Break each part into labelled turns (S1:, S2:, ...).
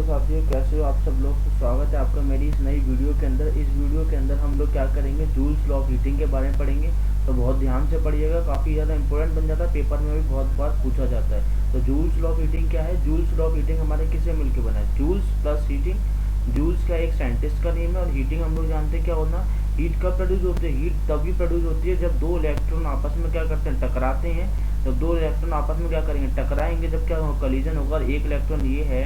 S1: साथियों, कैसे हो आप सब लोग। तो स्वागत है आपका मेरी इस नई वीडियो के अंदर। इस वीडियो के अंदर हम लोग क्या करेंगे, जूल्स लॉ ऑफ हीटिंग के बारे में पढ़ेंगे। तो बहुत ध्यान से पढ़िएगा, काफ़ी ज़्यादा इंपॉर्टेंट बन जाता है, पेपर में भी बहुत बार पूछा जाता है। तो जूल्स लॉ ऑफ हीटिंग क्या है। जूल्स लॉ ऑफ हीटिंग हमारे किससे मिलकर बना है, जूल्स प्लस हीटिंग। जूल्स का एक साइंटिस्ट का नेम है और हीटिंग हम लोग जानते हैं क्या होना। हीट कब प्रोड्यूस होती है, हीट तभी प्रोड्यूस होती है जब दो इलेक्ट्रॉन आपस में क्या करते हैं, टकराते हैं। जब दो इलेक्ट्रॉन आपस में क्या करेंगे, टकराएंगे, जब क्या होगा, कलीजन होगा। एक इलेक्ट्रॉन ये है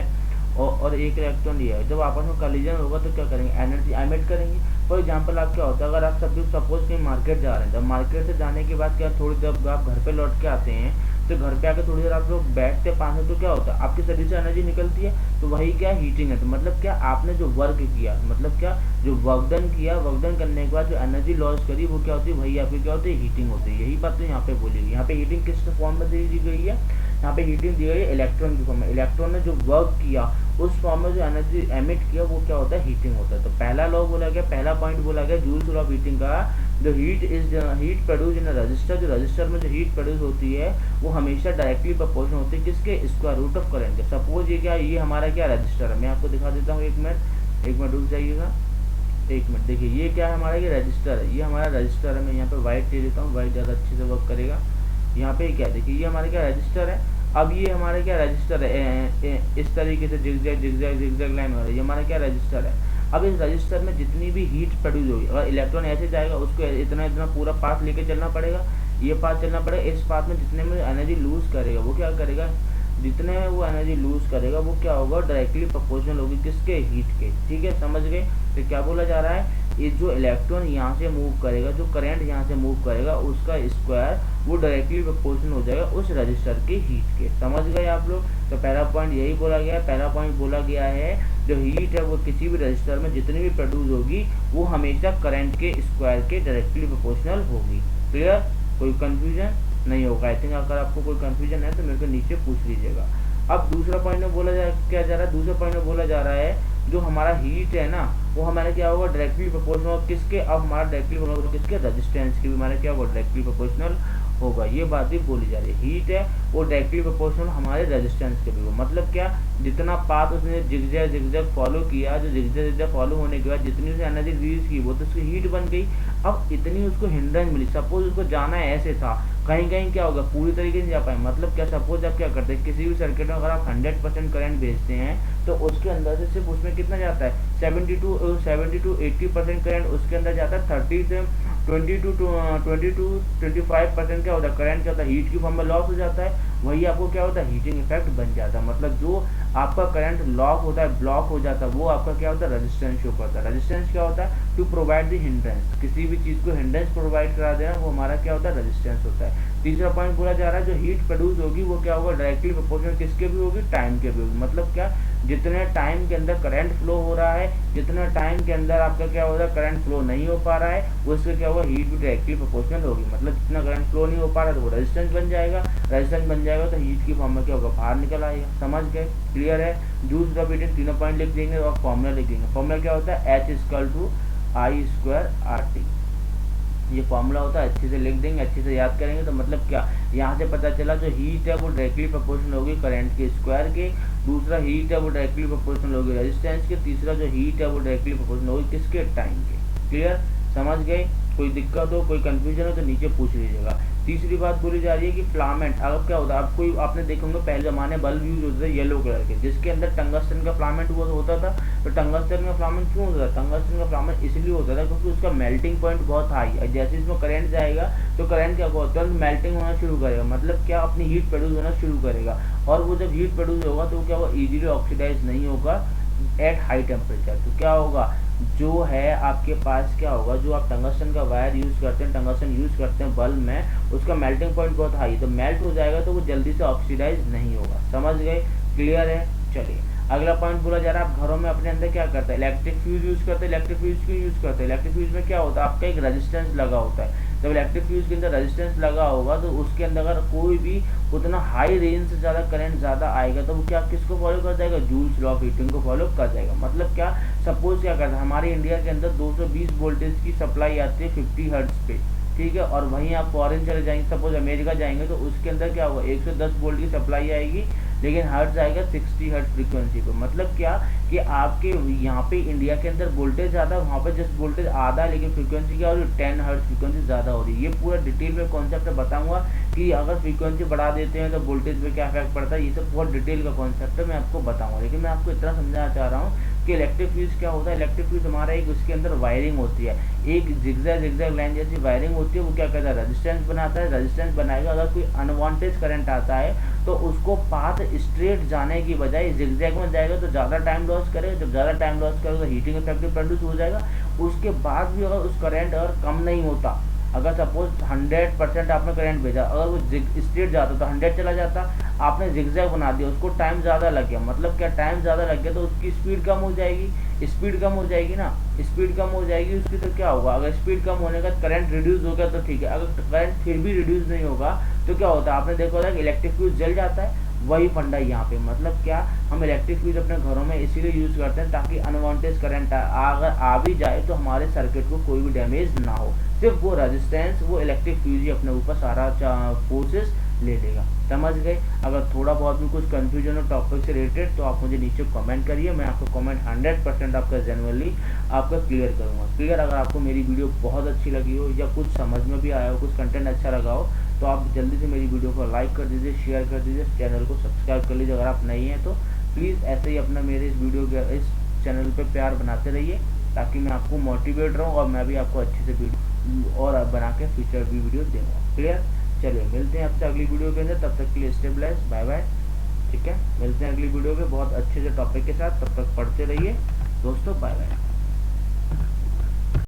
S1: और एक इलेक्ट्रॉन लिया है। जब आपस में कॉलिजन होगा तो क्या करेंगे, एनर्जी एमिट करेंगे। फॉर एग्जांपल आप क्या होता है, अगर आप सब लोग सपोज कहीं मार्केट जा रहे हैं, जब मार्केट से जाने के बाद क्या थोड़ी देर आप घर पे लौट के आते हैं, तो घर पे आके थोड़ी देर आप लोग बैठते हैं 5 मिनट, तो क्या होता है, आपके शरीर से एनर्जी निकलती है। तो वही क्या हीटिंग है। तो मतलब क्या, आपने जो वर्क किया, मतलब क्या, जो वर्कडन किया, वर्कडन करने के बाद जो एनर्जी लॉस करी, वो क्या होती है, वही आपकी क्या होती है, हीटिंग होती है। यही बात तो यहाँ पे बोली गई। यहाँ पे हीटिंग किस फॉर्म में दी गई है, यहाँ पे हीटिंग दी गई है इलेक्ट्रॉन की फॉर्म में। इलेक्ट्रॉन ने जो वर्क किया, उस फॉर्म में जो एनर्जी एमिट किया, वो क्या होता है, हीटिंग होता है। तो पहला लॉ बोला गया, पहला पॉइंट बोला गया जूल्स लॉ ऑफ हीटिंग का, जो हीट प्रोड्यूस इन रजिस्टर, जो रजिस्टर में जो हीट प्रोड्यूस होती है वो हमेशा डायरेक्टली प्रोपोर्शनल होती है किसके, स्क्वायर रूट ऑफ करंट के। सपोज ये क्या, ये हमारा क्या रजिस्टर है, मैं आपको दिखा देता हूँ, एक मिनट रुक जाइएगा, एक मिनट। देखिए ये क्या है, हमारा ये रजिस्टर है, ये हमारा रजिस्टर है। मैं यहाँ पे व्हाइट दे देता हूँ, व्हाइट ज़्यादा अच्छे से वर्क करेगा। यहाँ पे क्या, देखिए ये हमारा क्या रजिस्टर है। अब ये हमारा क्या रजिस्टर है, इस तरीके से जिगजैग जिगजैग जिगजैग लाइन हो रही है, ये हमारा क्या रजिस्टर है। अब इस रजिस्टर में जितनी भी हीट प्रोड्यूस होगी, अगर इलेक्ट्रॉन ऐसे जाएगा, उसको इतना इतना पूरा पाथ लेके चलना पड़ेगा, ये पाथ चलना पड़ेगा। इस पाथ में जितने में एनर्जी लूज करेगा, वो क्या करेगा, जितने में वो एनर्जी लूज करेगा, वो क्या होगा, डायरेक्टली प्रोपोर्शनल होगी किसके, हीट के। ठीक है, समझ गए। तो क्या बोला जा रहा है, ये जो इलेक्ट्रॉन यहाँ से मूव करेगा, जो करंट यहाँ से मूव करेगा, उसका स्क्वायर वो डायरेक्टली प्रोपोर्शनल हो जाएगा उस रजिस्टर के हीट के। समझ गए आप लोग। तो पहला पॉइंट यही बोला गया है। पहला पॉइंट बोला गया है, जो हीट है वो किसी भी रजिस्टर में जितनी भी प्रोड्यूस होगी, वो हमेशा करंट के स्क्वायर के डायरेक्टली प्रोपोर्शनल होगी। क्लियर, कोई कंफ्यूजन नहीं होगा। आई थिंक अगर आपको कोई कंफ्यूजन है तो मेरे को नीचे पूछ लीजिएगा। अब दूसरा पॉइंट में बोला क्या जा रहा है, दूसरे पॉइंट में बोला जा रहा है, जो हमारा हीट है ना, वो हमारा क्या होगा, डायरेक्टली प्रोपोर्शनल किसके, अब हमारा डायरेक्टली प्रोपोर्शनल किसके, रेजिस्टेंस के भी हमारा क्या होगा, डायरेक्टली प्रोपोर्शनल होगा। ये बात भी बोली जा रही है, हीट है वो डायरेक्टली प्रोपोर्शनल हमारे रेजिस्टेंस के भी होगा। मतलब क्या, जितना पाथ उसने जिगजैग जिगजैग फॉलो किया, जो जिगजैग जिगजैग फॉलो होने के बाद जितनी उसने एनर्जी रिलीज की, वो तो उसकी हीट बन गई। अब इतनी उसको हिंड्रेंस मिली, सपोज उसको जाना ऐसे था, कहीं कहीं क्या होगा, पूरी तरीके से जा पाए। मतलब क्या, सपोज आप क्या करते हैं, किसी भी सर्किट में अगर आप 100% करंट भेजते हैं, तो उसके अंदर से सिर्फ उसमें कितना जाता है, 70 to 80% करंट उसके अंदर जाता है। 30 से 20 to 25% क्या होता है, करंट क्या होता है, हीट की फॉर्म में लॉस हो जाता है। वही आपको क्या होता है, हीटिंग इफेक्ट बन जाता है। मतलब जो आपका करंट लॉक होता है, ब्लॉक हो जाता है, वो आपका क्या होता है, रेजिस्टेंस शो करता है। रेजिस्टेंस क्या होता है, टू प्रोवाइड द हिंड्रेंस, किसी भी चीज़ को हिंड्रेंस प्रोवाइड करा देना, वो हमारा क्या होता है, रेजिस्टेंस होता है। तीसरा पॉइंट बोला जा रहा है, जो हीट प्रोड्यूस होगी, वो क्या होगा, डायरेक्टली प्रोपोर्शनल किसके भी होगी, टाइम के भी होगी। मतलब क्या, जितने टाइम के अंदर करंट फ्लो हो रहा है, जितना टाइम के अंदर आपका क्या हो रहा है, करंट फ्लो नहीं हो पा रहा है, उससे क्या होगा, हीट भी डायरेक्टली प्रोपोर्शनल होगी। मतलब जितना करंट फ्लो नहीं हो पा रहा है, तो वो रेजिस्टेंस बन जाएगा। रेजिस्टेंस बन जाएगा तो हीट की फॉर्म में क्या होगा, बाहर निकल आएगा। समझ गए, क्लियर है। जूल्स लॉ ऑफ हीटिंग तीनों पॉइंट लिख देंगे और फॉर्मूला लिख देंगे। फॉर्मूला क्या होता है, H=I²RT। ये फॉर्मूला होता है, अच्छे से लिख देंगे, अच्छे से याद करेंगे। तो मतलब क्या, यहाँ से पता चला, जो हीट है वो डायरेक्टली प्रोपोर्शनल होगी करंट के स्क्वायर के। दूसरा हीट है वो डायरेक्टली प्रोपोर्शनल होगी रेजिस्टेंस के। तीसरा जो हीट है वो डायरेक्टली प्रोपोर्शनल होगी किसके, टाइम के। क्लियर, समझ गए। कोई दिक्कत हो, कोई कंफ्यूजन हो तो नीचे पूछ लीजिएगा। तीसरी बात बोली जा रही है कि फिलामेंट, अब क्या होता है, आप कोई आपने देखे होंगे पहले जमाने बल्ब यूज होते थे येलो कलर के, जिसके अंदर टंगस्टन का फिलामेंट होता था। तो टंगस्टन का फिलामेंट क्यों होता था, टंगस्टन का फिलामेंट इसलिए होता था क्योंकि उसका मेल्टिंग पॉइंट बहुत हाई है। जैसे इसमें करंट जाएगा, तो करंट क्या होगा, तुरंत मेल्टिंग होना शुरू करेगा। मतलब क्या, अपनी हीट प्रोड्यूस होना शुरू करेगा। और वो जब हीट प्रोड्यूस होगा, तो क्या होगा, इजीली ऑक्सीडाइज नहीं होगा एट हाई टेम्परेचर। तो क्या होगा, जो है आपके पास क्या होगा, जो आप टंगस्टन का वायर यूज करते हैं, टंगस्टन यूज करते हैं बल्ब में, उसका मेल्टिंग पॉइंट बहुत हाई, तो मेल्ट हो जाएगा, तो वो जल्दी से ऑक्सीडाइज नहीं होगा। समझ गए, क्लियर है। चलिए अगला पॉइंट बोला जा रहा है, आप घरों में अपने अंदर क्या करते हैं, इलेक्ट्रिक फ्यूज यूज करते हैं। इलेक्ट्रिक फ्यूज क्यों यूज करते हैं, इलेक्ट्रिक फ्यूज में क्या होता है, आपका एक रेजिस्टेंस लगा होता है। जब इलेक्ट्रिक फ्यूज के अंदर रेजिस्टेंस लगा होगा, तो उसके अंदर अगर कोई भी उतना हाई रेंज से ज़्यादा करंट ज़्यादा आएगा, तो वो क्या किसको फॉलो कर जाएगा, जूल्स लॉ ऑफ हीटिंग को फॉलो कर जाएगा। मतलब क्या, सपोज क्या करता है, हमारे इंडिया के अंदर 220 वोल्टेज की सप्लाई आती है 50 हर्ट्ज पे, ठीक है। और वहीं आप फॉरेन चले जाएंगे, सपोज अमेरिका जाएंगे, तो उसके अंदर क्या होगा, 110 वोल्ट की सप्लाई आएगी लेकिन हर्ट्ज आएगा 60 हर्ट्ज फ्रीक्वेंसी पे। मतलब क्या कि आपके यहाँ पे इंडिया के अंदर वोल्टेज ज़्यादा, वहाँ पे जस्ट वोल्टेज आधा, लेकिन फ्रीक्वेंसी क्या हो रही है, 10 हर्ट्ज फ्रीक्वेंसी ज़्यादा हो रही है। ये पूरा डिटेल में कॉन्सेप्ट बताऊंगा कि अगर फ्रीक्वेंसी बढ़ा देते हैं तो वोल्टेज पे क्या इफेक्ट पड़ता है। ये सब बहुत डिटेल का कॉन्सेप्ट है, मैं आपको बताऊंगा। लेकिन मैं आपको इतना समझाना चाह रहा हूँ कि इलेक्ट्रिक फ्यूज क्या होता है। इलेक्ट्रिक फ्यूज हमारा एक उसके अंदर वायरिंग होती है, एक जिगजैग लाइन जैसी वायरिंग होती है। वो क्या करता है, रेजिस्टेंस बनाता है। रेजिस्टेंस बनाएगा, अगर कोई अनवांटेड करंट आता है तो उसको पाथ स्ट्रेट जाने की बजाय जिगजैग में जाएगा तो ज़्यादा टाइम लॉस करेगा। जब ज़्यादा टाइम लॉस करेगा तो हीटिंग इफेक्ट प्रोड्यूस हो जाएगा। उसके बाद भी अगर उस करंट अगर कम नहीं होता, अगर सपोज 100% आपने करंट भेजा, अगर वो स्ट्रेट जाता तो 100 चला जाता। आपने जिगजैग बना दिया, उसको टाइम ज़्यादा लग गया। मतलब क्या, टाइम ज़्यादा लग गया तो उसकी स्पीड कम हो जाएगी। स्पीड कम हो जाएगी ना, स्पीड कम हो जाएगी उसकी, तो क्या होगा, अगर स्पीड कम होने का करंट रिड्यूस हो गया तो ठीक है। अगर करंट फिर भी रिड्यूस नहीं होगा तो क्या होता है, आपने देखा होगा कि इलेक्ट्रिक फ्यूज जल जाता है। वही फंडा है यहाँ पे। मतलब क्या, हम इलेक्ट्रिक फ्यूज अपने घरों में इसीलिए यूज़ करते हैं ताकि अनवांटेड करंट अगर आ भी जाए तो हमारे सर्किट को कोई भी डैमेज ना हो। सिर्फ वो रेजिस्टेंस, वो इलेक्ट्रिक फ्यूज ही अपने ऊपर सारा फोर्सेस ले लेगा। समझ गए। अगर थोड़ा बहुत भी कुछ कंफ्यूजन हो टॉपिक से रिलेटेड तो आप मुझे नीचे कमेंट करिए, मैं आपको कमेंट 100% आपका जेन्युइनली आपका क्लियर करूँगा। क्लियर। अगर आपको मेरी वीडियो बहुत अच्छी लगी हो या कुछ समझ में भी आया हो, कुछ कंटेंट अच्छा लगा हो, तो आप जल्दी से मेरी वीडियो को लाइक कर दीजिए, शेयर कर दीजिए, चैनल को सब्सक्राइब कर लीजिए अगर आप नहीं हैं तो। प्लीज़ ऐसे ही अपना मेरे इस वीडियो के इस चैनल पे प्यार बनाते रहिए ताकि मैं आपको मोटिवेट रहूँ और मैं भी आपको अच्छे से वीडियो और बना के फ्यूचर भी वीडियो दूँगा। क्लियर। चलिए मिलते हैं आपसे अगली वीडियो के अंदर, तब तक के लिए स्टे ब्लेस्ड, बाय बाय। ठीक है, मिलते हैं अगली वीडियो के बहुत अच्छे से टॉपिक के साथ। तब तक पढ़ते रहिए दोस्तों, बाय बाय।